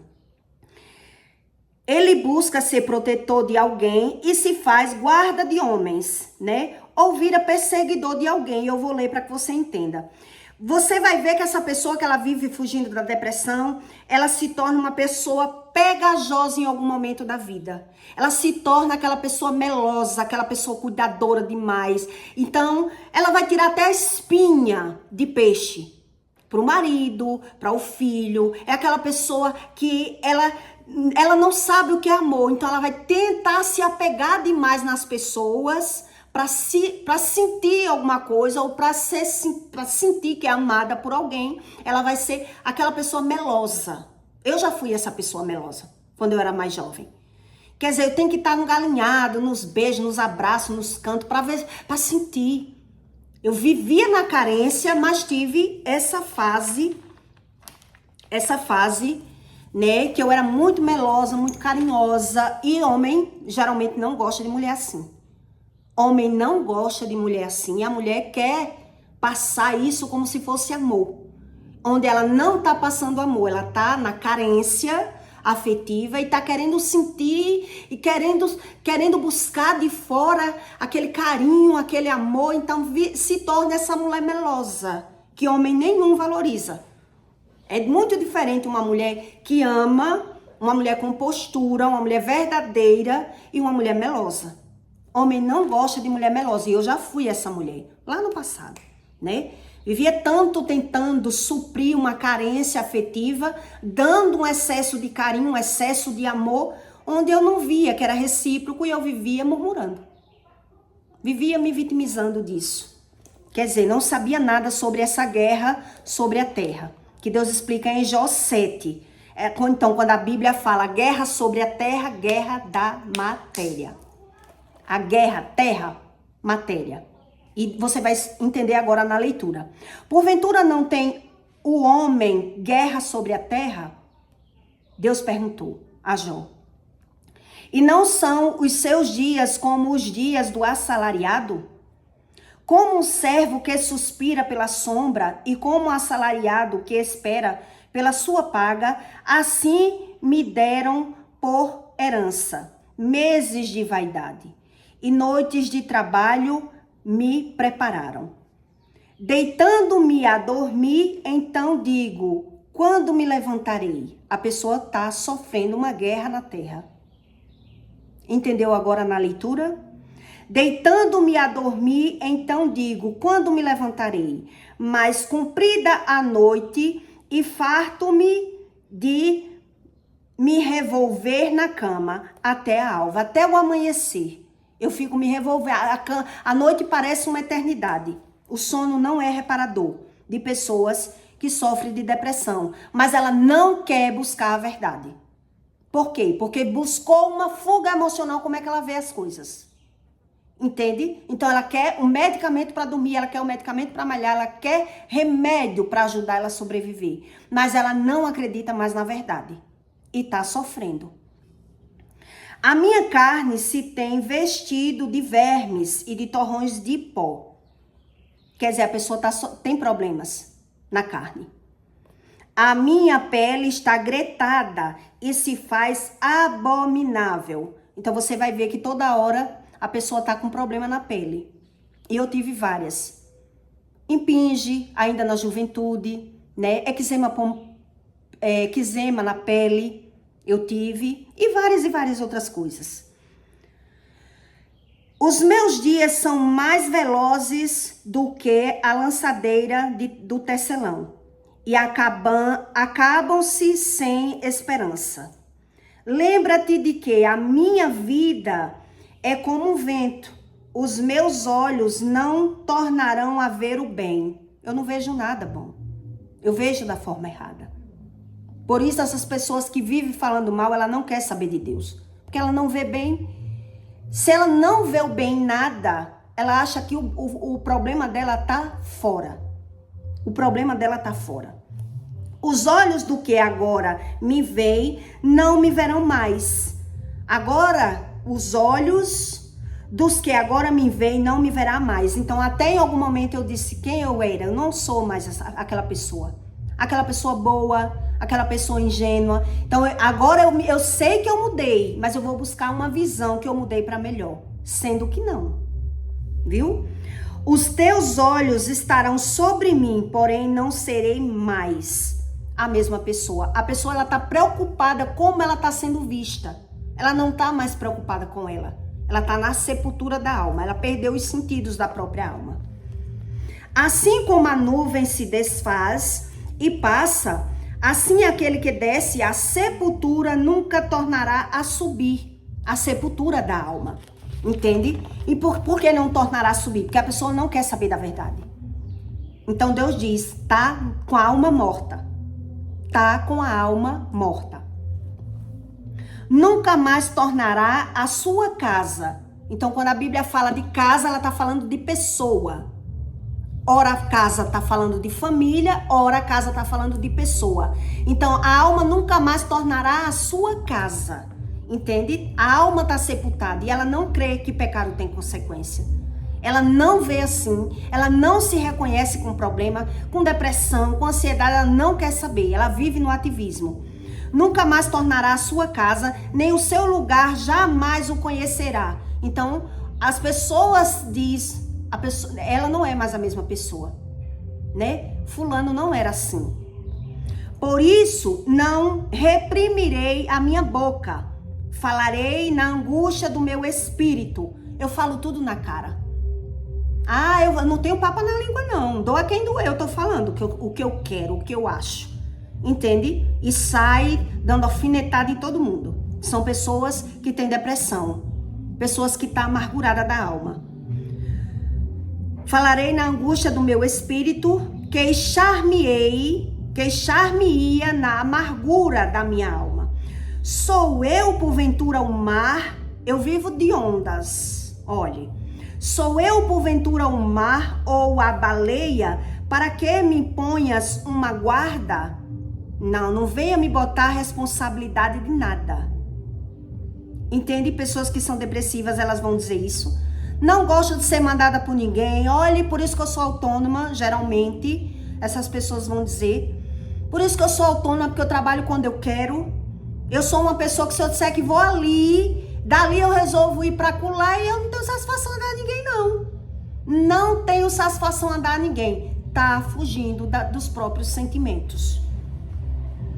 Ele busca ser protetor de alguém e se faz guarda de homens, né? Ou vira perseguidor de alguém. Eu vou ler para que você entenda. Você vai ver que essa pessoa que ela vive fugindo da depressão, ela se torna uma pessoa pegajosa em algum momento da vida. Ela se torna aquela pessoa melosa, aquela pessoa cuidadora demais. Então, ela vai tirar até a espinha de peixe para o marido, para o filho. É aquela pessoa que ela não sabe o que é amor. Então, ela vai tentar se apegar demais nas pessoas para sentir alguma coisa ou para sentir que é amada por alguém. Ela vai ser aquela pessoa melosa. Eu já fui essa pessoa melosa quando eu era mais jovem. Quer dizer, eu tenho que estar no galinhado, nos beijos, nos abraços, nos cantos, para sentir. Eu vivia na carência, mas tive essa fase, né, que eu era muito melosa, muito carinhosa. E homem geralmente não gosta de mulher assim. Homem não gosta de mulher assim. A mulher quer passar isso como se fosse amor. Onde ela não tá passando amor, ela tá na carência afetiva e tá querendo sentir e querendo buscar de fora aquele carinho, aquele amor. Então se torna essa mulher melosa, que homem nenhum valoriza. É muito diferente uma mulher que ama, uma mulher com postura, uma mulher verdadeira e uma mulher melosa. Homem não gosta de mulher melosa. E eu já fui essa mulher, lá no passado, né? Vivia tanto tentando suprir uma carência afetiva, dando um excesso de carinho, um excesso de amor, onde eu não via que era recíproco e eu vivia murmurando. Vivia me vitimizando disso. Quer dizer, não sabia nada sobre essa guerra sobre a terra, que Deus explica em Jó 7. Então, quando a Bíblia fala guerra sobre a terra, guerra da matéria. A guerra, terra, matéria. E você vai entender agora na leitura. Porventura não tem o homem guerra sobre a terra? Deus perguntou a Jó. E não são os seus dias como os dias do assalariado? Como um servo que suspira pela sombra e como um assalariado que espera pela sua paga, assim me deram por herança meses de vaidade. E noites de trabalho me prepararam. Deitando-me a dormir, então digo, quando me levantarei? A pessoa está sofrendo uma guerra na terra. Entendeu agora na leitura? Deitando-me a dormir, então digo, quando me levantarei? Mas cumprida a noite e farto-me de me revolver na cama até a alva, até o amanhecer. Eu fico me revolvendo. A noite parece uma eternidade. O sono não é reparador de pessoas que sofrem de depressão. Mas ela não quer buscar a verdade. Por quê? Porque buscou uma fuga emocional. Como é que ela vê as coisas? Entende? Então ela quer um medicamento para dormir, ela quer um medicamento para malhar, ela quer remédio para ajudar ela a sobreviver. Mas ela não acredita mais na verdade e está sofrendo. A minha carne se tem vestido de vermes e de torrões de pó. Quer dizer, a pessoa tem problemas na carne. A minha pele está gretada e se faz abominável. Então você vai ver que toda hora a pessoa está com problema na pele. E eu tive várias. Impinge, ainda na juventude, né? Eczema na pele, eu tive. E várias outras coisas. Os meus dias são mais velozes do que a lançadeira do tecelão. E acabam-se sem esperança. Lembra-te de que a minha vida é como um vento. Os meus olhos não tornarão a ver o bem. Eu não vejo nada bom. Eu vejo da forma errada. Por isso, essas pessoas que vivem falando mal, ela não quer saber de Deus. Porque ela não vê bem. Se ela não vê o bem em nada, ela acha que o problema dela tá fora. O problema dela tá fora. Os olhos do que agora me veem, não me verão mais. Agora, os olhos dos que agora me veem não me verá mais. Então, até em algum momento eu disse quem eu era. Eu não sou mais aquela pessoa. Aquela pessoa boa, aquela pessoa ingênua. Então, agora eu sei que eu mudei, mas eu vou buscar uma visão que eu mudei para melhor. Sendo que não. Viu? Os teus olhos estarão sobre mim, porém não serei mais a mesma pessoa. A pessoa, ela tá preocupada como ela tá sendo vista. Ela não tá mais preocupada com ela. Ela tá na sepultura da alma. Ela perdeu os sentidos da própria alma. Assim como a nuvem se desfaz e passa, assim aquele que desce à sepultura nunca tornará a subir. A sepultura da alma. Entende? E por que não tornará a subir? Porque a pessoa não quer saber da verdade. Então Deus diz, tá com a alma morta. Tá com a alma morta. Nunca mais tornará a sua casa. Então, quando a Bíblia fala de casa, ela tá falando de pessoa. Ora a casa tá falando de família, ora a casa tá falando de pessoa. Então, a alma nunca mais tornará a sua casa. Entende? A alma tá sepultada e ela não crê que pecado tem consequência. Ela não vê assim, ela não se reconhece com problema, com depressão, com ansiedade, ela não quer saber, ela vive no ativismo. Nunca mais tornará a sua casa, nem o seu lugar jamais o conhecerá. Então, as pessoas ela não é mais a mesma pessoa, né? Fulano não era assim. Por isso, não reprimirei a minha boca, falarei na angústia do meu espírito. Eu falo tudo na cara. Ah, eu não tenho papo na língua não, doa quem doer, eu tô falando o que eu quero, o que eu acho, entende? E sai dando alfinetada em todo mundo. São pessoas que têm depressão, pessoas que estão amarguradas da alma. Falarei na angústia do meu espírito, queixar-me-ia na amargura da minha alma. Sou eu porventura o mar, eu vivo de ondas, olhe. Sou eu, porventura, o mar ou a baleia, para que me ponhas uma guarda? Não venha me botar responsabilidade de nada. Entende? Pessoas que são depressivas, elas vão dizer isso. Não gosto de ser mandada por ninguém. Olhe, por isso que eu sou autônoma, geralmente. Essas pessoas vão dizer. Por isso que eu sou autônoma, porque eu trabalho quando eu quero. Eu sou uma pessoa que se eu disser que vou ali... Dali eu resolvo ir para colar e eu não tenho satisfação a dar a ninguém, não. Não tenho satisfação a dar a ninguém. Tá fugindo dos próprios sentimentos.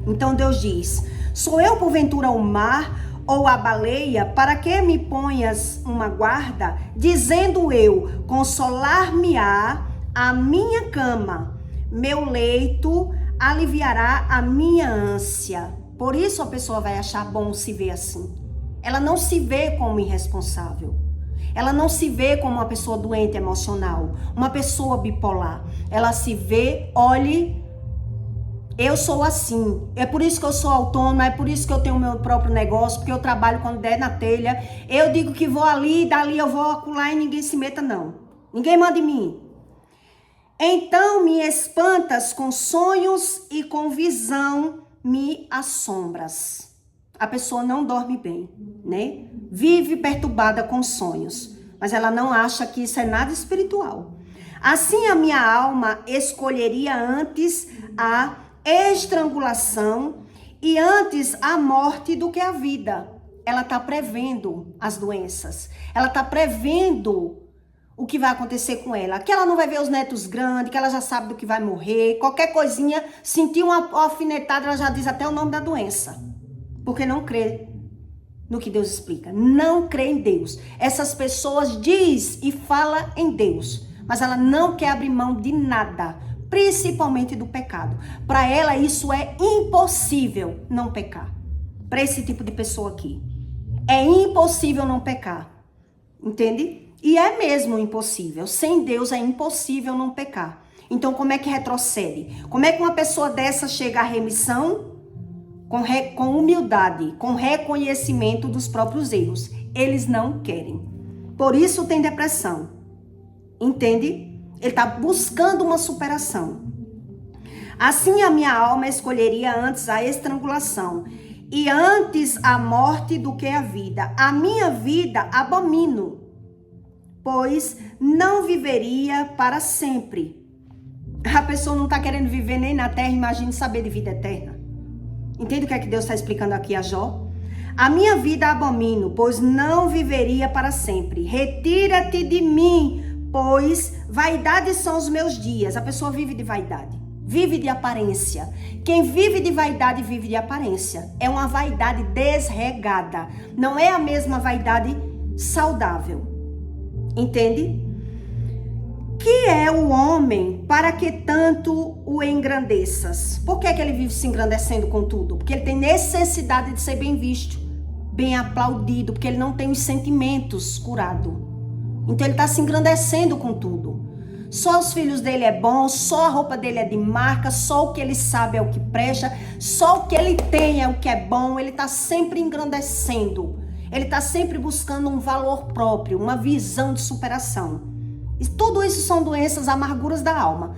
Então Deus diz, sou eu porventura o mar ou a baleia, para que me ponhas uma guarda? Dizendo eu, consolar-me-á a minha cama, meu leito aliviará a minha ânsia. Por isso a pessoa vai achar bom se ver assim. Ela não se vê como irresponsável. Ela não se vê como uma pessoa doente emocional, uma pessoa bipolar. Ela se vê, olhe, Eu sou assim, é por isso que eu sou autônoma, é por isso que eu tenho meu próprio negócio, porque eu trabalho quando der na telha. Eu digo que vou ali, dali eu vou acular e ninguém se meta não. Ninguém manda em mim. Então me espantas com sonhos e com visão me assombras. A pessoa não dorme bem, né? Vive perturbada com sonhos, mas ela não acha que isso é nada espiritual. Assim a minha alma escolheria antes a estrangulação e antes a morte do que a vida. Ela está prevendo as doenças. Ela está prevendo o que vai acontecer com ela. Que ela não vai ver os netos grandes, que ela já sabe do que vai morrer. Qualquer coisinha, sentir uma alfinetada, ela já diz até o nome da doença. Porque não crê no que Deus explica. Não crê em Deus. Essas pessoas diz e fala em Deus, mas ela não quer abrir mão de nada, principalmente do pecado. Para ela isso é impossível não pecar. Para esse tipo de pessoa aqui. É impossível não pecar. Entende? E é mesmo impossível. Sem Deus é impossível não pecar. Então como é que retrocede? Como é que uma pessoa dessa chega à remissão? Com humildade, com reconhecimento dos próprios erros. Eles não querem. Por isso tem depressão. Entende? Ele está buscando uma superação. Assim a minha alma escolheria antes a estrangulação e antes a morte do que a vida. A minha vida abomino, pois não viveria para sempre. A pessoa não está querendo viver nem na terra, imagine saber de vida eterna. Entende o que é que Deus está explicando aqui a Jó? A minha vida abomino, pois não viveria para sempre. Retira-te de mim, pois vaidade são os meus dias. A pessoa vive de vaidade, vive de aparência. Quem vive de vaidade, vive de aparência. É uma vaidade desregada. Não é a mesma vaidade saudável. Entende? Que é o homem para que tanto o engrandeças? Por que é que ele vive se engrandecendo com tudo? Porque ele tem necessidade de ser bem visto, bem aplaudido, porque ele não tem os sentimentos curados. Então ele está se engrandecendo com tudo. Só os filhos dele é bom, só a roupa dele é de marca, só o que ele sabe é o que presta, só o que ele tem é o que é bom. Ele está sempre engrandecendo. Ele está sempre buscando um valor próprio, uma visão de superação. E tudo isso são doenças, amarguras da alma.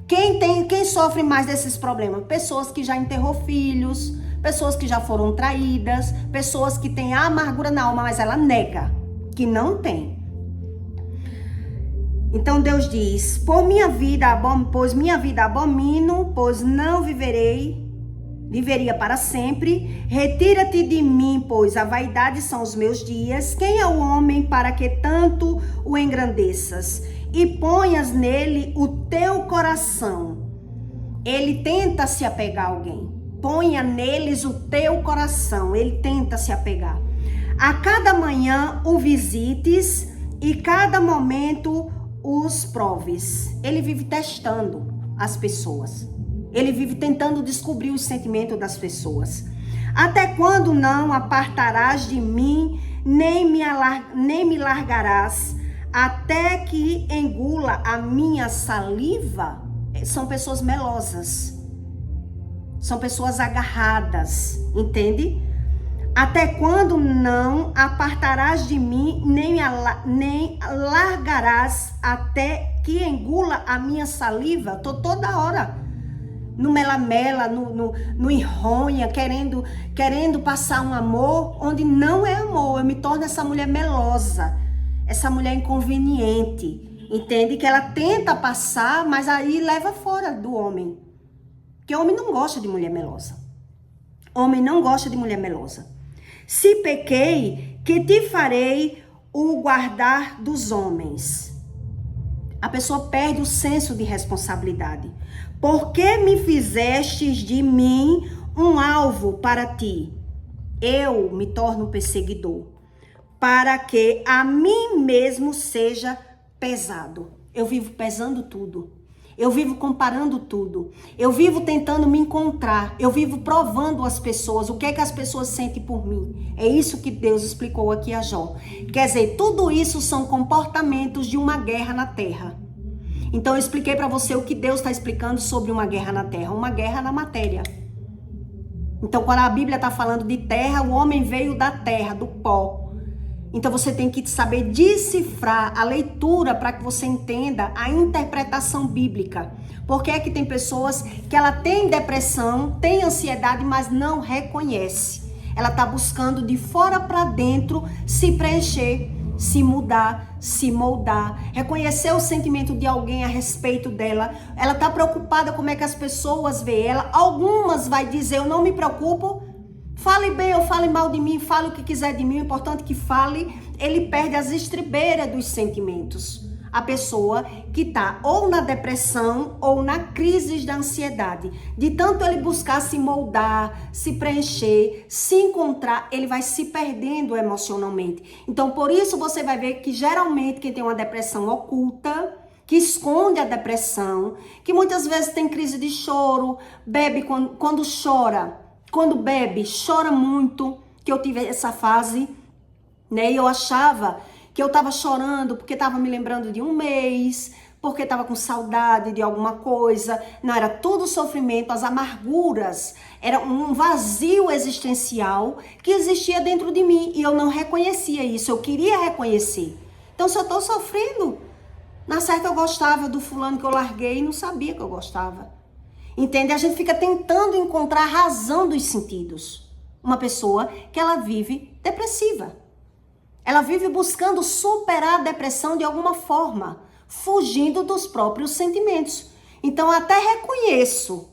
Quem sofre mais desses problemas? Pessoas que já enterrou filhos, pessoas que já foram traídas, pessoas que têm a amargura na alma, mas ela nega que não tem. Então Deus diz, pois minha vida abomino, pois não viveria para sempre. Retira-te de mim, pois a vaidade são os meus dias. Quem é o homem para que tanto o engrandeças e ponhas nele o teu coração? Ele tenta se apegar a alguém. Ponha neles o teu coração. Ele tenta se apegar. A cada manhã o visites e cada momento os proves. Ele vive testando as pessoas. Ele vive tentando descobrir os sentimentos das pessoas. Até quando não apartarás de mim, nem me largarás, até que engula a minha saliva? São pessoas melosas. São pessoas agarradas, entende? Até quando não apartarás de mim, nem largarás, até que engula a minha saliva? Tô toda hora no mela-mela, no enronha, querendo passar um amor onde não é amor. Eu me torno essa mulher melosa, essa mulher inconveniente, entende? Que ela tenta passar, mas aí leva fora do homem. Porque homem não gosta de mulher melosa. Homem não gosta de mulher melosa. Se pequei, que te farei o guardar dos homens. A pessoa perde o senso de responsabilidade. Por que me fizestes de mim um alvo para ti? Eu me torno perseguidor, para que a mim mesmo seja pesado. Eu vivo pesando tudo. Eu vivo comparando tudo. Eu vivo tentando me encontrar. Eu vivo provando às pessoas o que é que as pessoas sentem por mim. É isso que Deus explicou aqui a Jó. Quer dizer, tudo isso são comportamentos de uma guerra na terra. Então eu expliquei para você o que Deus está explicando sobre uma guerra na terra, uma guerra na matéria. Então quando a Bíblia está falando de terra, o homem veio da terra, do pó. Então você tem que saber decifrar a leitura para que você entenda a interpretação bíblica. Porque é que tem pessoas que ela tem depressão, tem ansiedade, mas não reconhece. Ela está buscando de fora para dentro se preencher, se mudar, se moldar, reconhecer o sentimento de alguém a respeito dela. Ela está preocupada como é que as pessoas veem ela. Algumas vai dizer, eu não me preocupo, fale bem ou fale mal de mim, fale o que quiser de mim, o importante é que fale. Ele perde as estribeiras dos sentimentos. A pessoa que está ou na depressão ou na crise da ansiedade. De tanto ele buscar se moldar, se preencher, se encontrar, ele vai se perdendo emocionalmente. Então, por isso você vai ver que geralmente quem tem uma depressão oculta, que esconde a depressão, que muitas vezes tem crise de choro, bebe quando chora, quando bebe, chora muito, que eu tive essa fase, né? E eu achava que eu tava chorando porque tava me lembrando de um mês, porque tava com saudade de alguma coisa. Não, era tudo sofrimento, as amarguras, era um vazio existencial que existia dentro de mim e eu não reconhecia isso, eu queria reconhecer. Então se eu tô sofrendo, na certa eu gostava do fulano que eu larguei e não sabia que eu gostava. Entende? A gente fica tentando encontrar a razão dos sentidos. Uma pessoa que ela vive depressiva. Ela vive buscando superar a depressão de alguma forma, fugindo dos próprios sentimentos. Então, até reconheço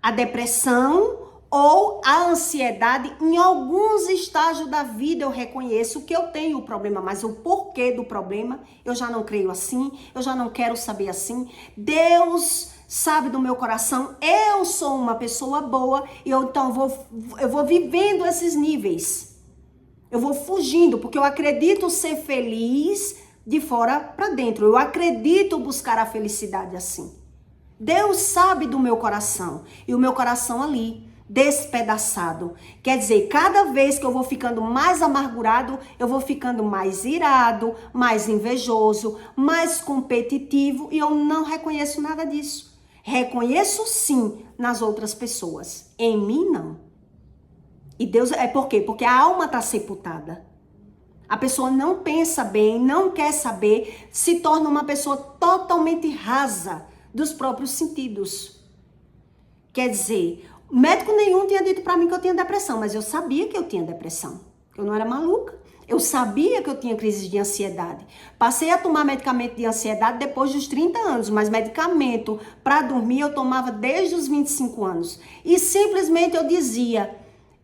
a depressão ou a ansiedade. Em alguns estágios da vida eu reconheço que eu tenho o problema, mas o porquê do problema eu já não creio assim, eu já não quero saber assim. Deus sabe do meu coração, eu sou uma pessoa boa e eu vou vivendo esses níveis. Eu vou fugindo, porque eu acredito ser feliz de fora para dentro. Eu acredito buscar a felicidade assim. Deus sabe do meu coração. E o meu coração ali, despedaçado. Quer dizer, cada vez que eu vou ficando mais amargurado, eu vou ficando mais irado, mais invejoso, mais competitivo. E eu não reconheço nada disso. Reconheço sim nas outras pessoas. Em mim, não. E Deus, por quê? Porque a alma está sepultada. A pessoa não pensa bem, não quer saber, se torna uma pessoa totalmente rasa dos próprios sentidos. Quer dizer, médico nenhum tinha dito para mim que eu tinha depressão, mas eu sabia que eu tinha depressão. Eu não era maluca. Eu sabia que eu tinha crise de ansiedade. Passei a tomar medicamento de ansiedade depois dos 30 anos, mas medicamento para dormir eu tomava desde os 25 anos. E simplesmente eu dizia,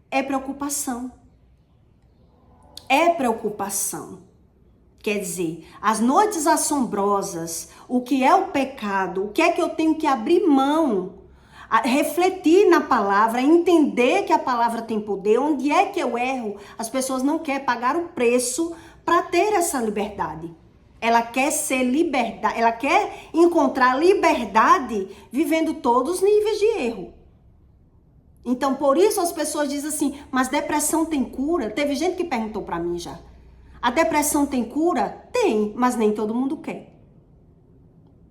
é preocupação. É preocupação. Quer dizer, as noites assombrosas, o que é o pecado, o que é que eu tenho que abrir mão, refletir na palavra, entender que a palavra tem poder, onde é que eu erro. As pessoas não querem pagar o preço para ter essa liberdade. Ela quer ser liberdade, ela quer encontrar liberdade vivendo todos os níveis de erro. Então, por isso as pessoas dizem assim, mas depressão tem cura? Teve gente que perguntou para mim já. A depressão tem cura? Tem, mas nem todo mundo quer.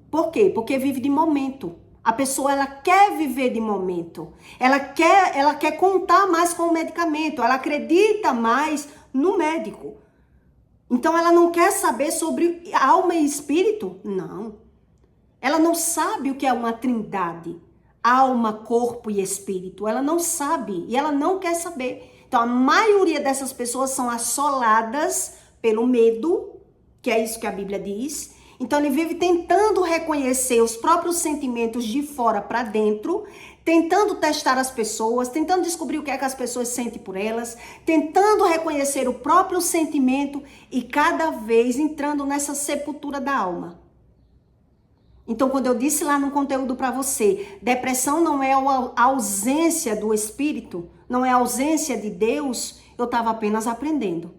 Por quê? Porque vive de momento. A pessoa, ela quer viver de momento. Ela quer contar mais com o medicamento. Ela acredita mais no médico. Então, ela não quer saber sobre alma e espírito? Não. Ela não sabe o que é uma trindade. Alma, corpo e espírito. Ela não sabe e ela não quer saber. Então, a maioria dessas pessoas são assoladas pelo medo, que é isso que a Bíblia diz. Então, ele vive tentando reconhecer os próprios sentimentos de fora para dentro, tentando testar as pessoas, tentando descobrir o que é que as pessoas sentem por elas, tentando reconhecer o próprio sentimento e cada vez entrando nessa sepultura da alma. Então, quando eu disse lá no conteúdo para você, depressão não é a ausência do Espírito, não é a ausência de Deus, eu estava apenas aprendendo,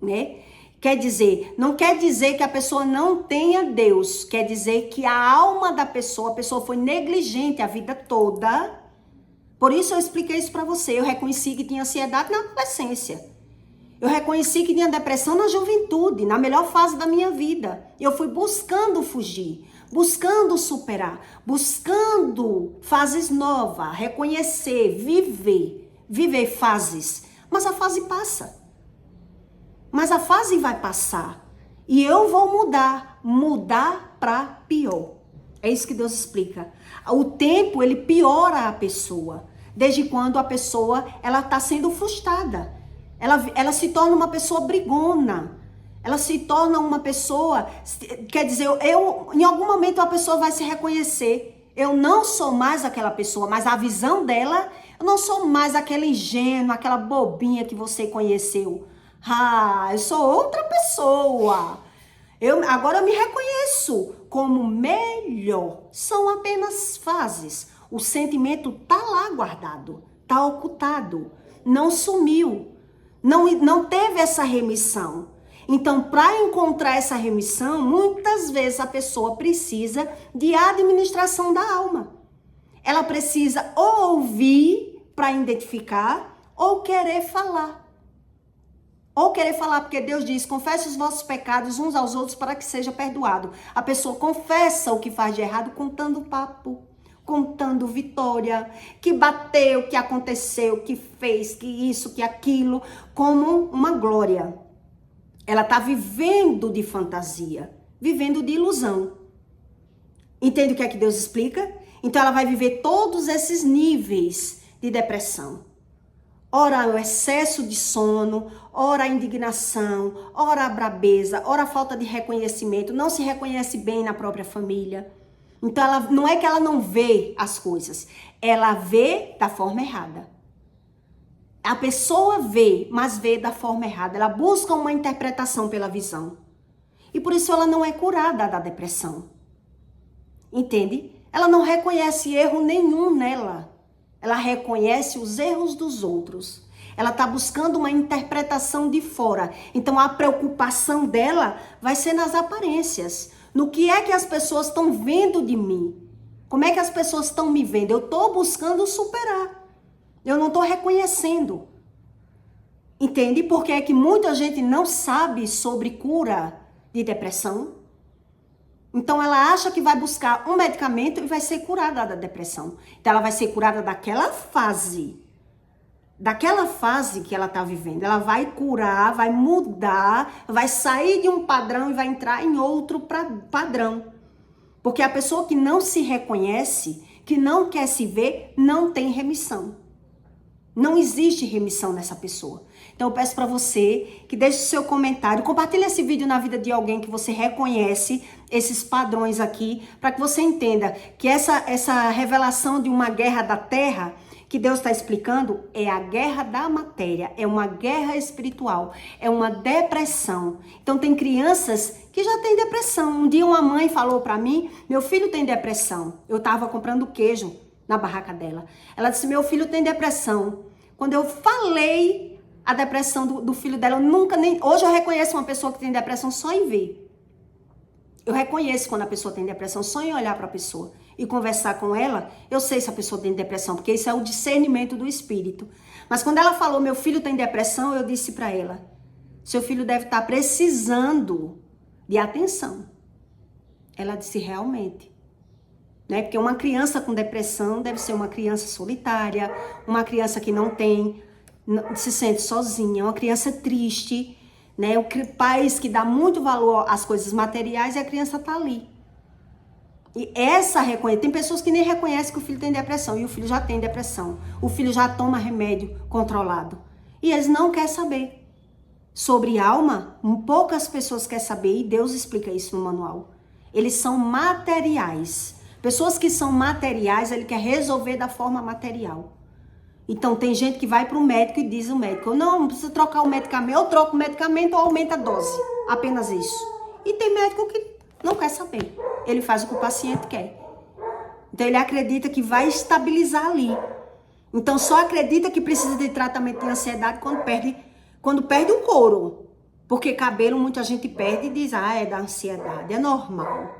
né? Quer dizer, não quer dizer que a pessoa não tenha Deus, quer dizer que a alma da pessoa, a pessoa foi negligente a vida toda. Por isso eu expliquei isso para você. Eu reconheci que tinha ansiedade na adolescência. Eu reconheci que tinha depressão na juventude, na melhor fase da minha vida. Eu fui buscando fugir, buscando superar, buscando fases novas, reconhecer, viver fases. Mas a fase passa. Mas a fase vai passar. E eu vou mudar para pior. É isso que Deus explica. O tempo, ele piora a pessoa. Desde quando a pessoa, ela está sendo frustrada. Ela se torna uma pessoa brigona. Ela se torna uma pessoa, quer dizer, em algum momento a pessoa vai se reconhecer. Eu não sou mais aquela pessoa, mas a visão dela, eu não sou mais aquela ingênua, aquela bobinha que você conheceu. Eu sou outra pessoa. Agora eu me reconheço como melhor. São apenas fases. O sentimento tá lá guardado, tá ocultado, não sumiu, não teve essa remissão. Então, para encontrar essa remissão, muitas vezes a pessoa precisa de administração da alma. Ela precisa ou ouvir para identificar ou querer falar. Ou querer falar, porque Deus diz, confesse os vossos pecados uns aos outros para que seja perdoado. A pessoa confessa o que faz de errado contando papo, contando vitória, que bateu, que aconteceu, que fez, que isso, que aquilo, como uma glória. Ela está vivendo de fantasia, vivendo de ilusão. Entende o que é que Deus explica? Então ela vai viver todos esses níveis de depressão. Ora o excesso de sono, ora a indignação, ora a brabeza, ora a falta de reconhecimento, não se reconhece bem na própria família. Então não é que ela não vê as coisas, ela vê da forma errada. A pessoa vê, mas vê da forma errada. Ela busca uma interpretação pela visão. E por isso ela não é curada da depressão. Entende? Ela não reconhece erro nenhum nela. Ela reconhece os erros dos outros. Ela está buscando uma interpretação de fora. Então a preocupação dela vai ser nas aparências. No que é que as pessoas estão vendo de mim? Como é que as pessoas estão me vendo? Eu estou buscando superar. Eu não estou reconhecendo. Entende? Porque é que muita gente não sabe sobre cura de depressão. Então ela acha que vai buscar um medicamento e vai ser curada da depressão. Então ela vai ser curada daquela fase que ela está vivendo. Ela vai curar, vai mudar, vai sair de um padrão e vai entrar em outro padrão. Porque a pessoa que não se reconhece, que não quer se ver, não tem remissão. Não existe remissão nessa pessoa. Então eu peço para você que deixe o seu comentário, compartilhe esse vídeo na vida de alguém que você reconhece esses padrões aqui, para que você entenda que essa revelação de uma guerra da terra que Deus está explicando é a guerra da matéria, é uma guerra espiritual, é uma depressão. Então tem crianças que já têm depressão. Um dia uma mãe falou para mim, meu filho tem depressão. Eu estava comprando queijo na barraca dela. Ela disse, meu filho tem depressão. Quando eu falei a depressão do filho dela, hoje eu reconheço uma pessoa que tem depressão só em ver. Eu reconheço quando a pessoa tem depressão só em olhar para a pessoa e conversar com ela. Eu sei se a pessoa tem depressão, porque isso é o discernimento do espírito. Mas quando ela falou, meu filho tem depressão, eu disse para ela, seu filho deve estar precisando de atenção. Ela disse, realmente. Né? Porque uma criança com depressão deve ser uma criança solitária, uma criança que não se sente sozinha, uma criança triste, né? O país que dá muito valor às coisas materiais e a criança tá ali. E tem pessoas que nem reconhecem que o filho tem depressão e o filho já tem depressão. O filho já toma remédio controlado. E eles não querem saber. Sobre alma, poucas pessoas querem saber e Deus explica isso no manual. Eles são materiais. Pessoas que são materiais, ele quer resolver da forma material. Então, tem gente que vai para o médico e diz ao médico, não precisa trocar o medicamento, eu troco o medicamento ou aumenta a dose. Apenas isso. E tem médico que não quer saber. Ele faz o que o paciente quer. Então, ele acredita que vai estabilizar ali. Então, só acredita que precisa de tratamento de ansiedade quando perde o couro. Porque cabelo muita gente perde e diz, é da ansiedade, é normal.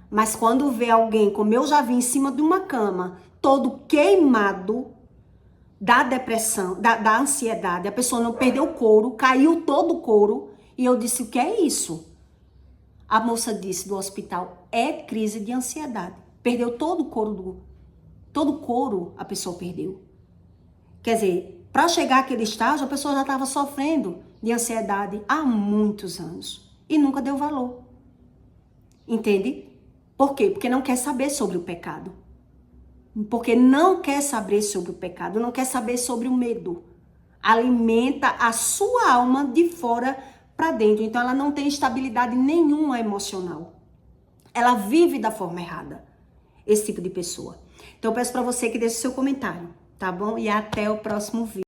Mas quando vê alguém, como eu já vi em cima de uma cama, todo queimado da depressão, da ansiedade, a pessoa não perdeu o couro, caiu todo o couro, e eu disse, o que é isso? A moça disse do hospital, é crise de ansiedade. Perdeu todo o couro a pessoa perdeu. Quer dizer, para chegar àquele estágio, a pessoa já estava sofrendo de ansiedade há muitos anos e nunca deu valor. Entende? Por quê? Porque não quer saber sobre o pecado. Porque não quer saber sobre o pecado, não quer saber sobre o medo. Alimenta a sua alma de fora para dentro. Então ela não tem estabilidade nenhuma emocional. Ela vive da forma errada. Esse tipo de pessoa. Então eu peço para você que deixe seu comentário, tá bom? E até o próximo vídeo.